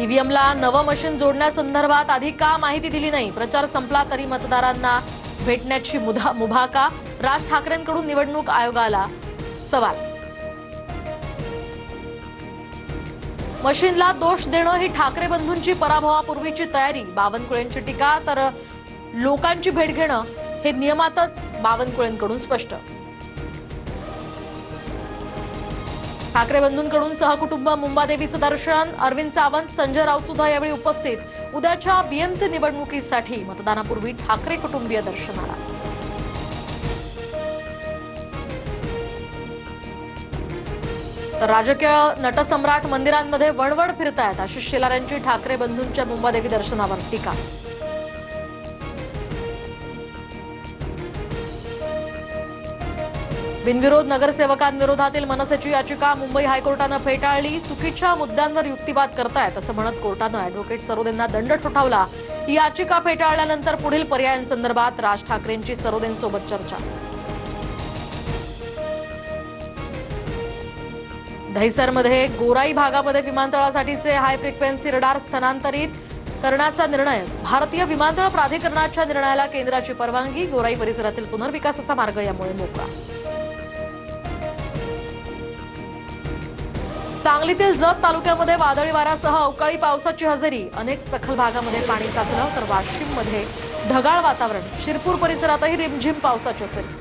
ईव्हीएमला नवं मशीन जोडण्यासंदर्भात आधी का माहिती दिली नाही? प्रचार संपला तरी मतदारांना भेटण्याची मुभा का? राज ठाकरेंकडून निवडणूक आयोगाला सवाल. मशीनला दोष देणं ही ठाकरे बंधूंची पराभवापूर्वीची तयारी. बावनकुळेंची टीका. तर लोकांची भेट घेणं हे नियमातच बावनकुळेंकडून स्पष्ट. ठाकरे बंधूंकडून सहकुटुंब मुंबादेवीचं दर्शन. अरविंद सावंत, संजय राऊत सुद्धा यावेळी उपस्थित. उद्याच्या बीएमसी निवडणुकीसाठी मतदानापूर्वी ठाकरे कुटुंबीय दर्शनाला. तर राजकीय नटसम्राट मंदिरांमध्ये वणवण फिरतायत. आशिष शेलार यांची ठाकरे बंधूंच्या मुंबादेवी दर्शनावर टीका. बिनविरोध नगरसेवकांविरोधातील मनसेची याचिका मुंबई हायकोर्टानं फेटाळली. चुकीच्या मुद्द्यांवर युक्तिवाद करतायत असं म्हणत कोर्टानं अॅडव्होकेट सरोदेंना दंड ठोठावला. ही याचिका फेटाळल्यानंतर पुढील पर्यायांसंदर्भात राज ठाकरेंची सरोदेंसोबत चर्चा. दहिसरमध्ये गोराई भागामध्ये विमानतळासाठीचे हाय फ्रिक्वेन्सी रडार स्थलांतरित करण्याचा निर्णय. भारतीय विमानतळ प्राधिकरणाच्या निर्णयाला केंद्राची परवानगी. गोराई परिसरातील पुनर्विकासाचा मार्ग यामुळे मोकळा. सांगलीतील जत तालुक्यामध्ये वादळी वाऱ्यासह अवकाळी पावसाची हजेरी. अनेक सखल भागामध्ये पाणी साचलं. तर वाशिममध्ये ढगाळ वातावरण. शिरपूर परिसरातही रिमझिम पावसाची सरी.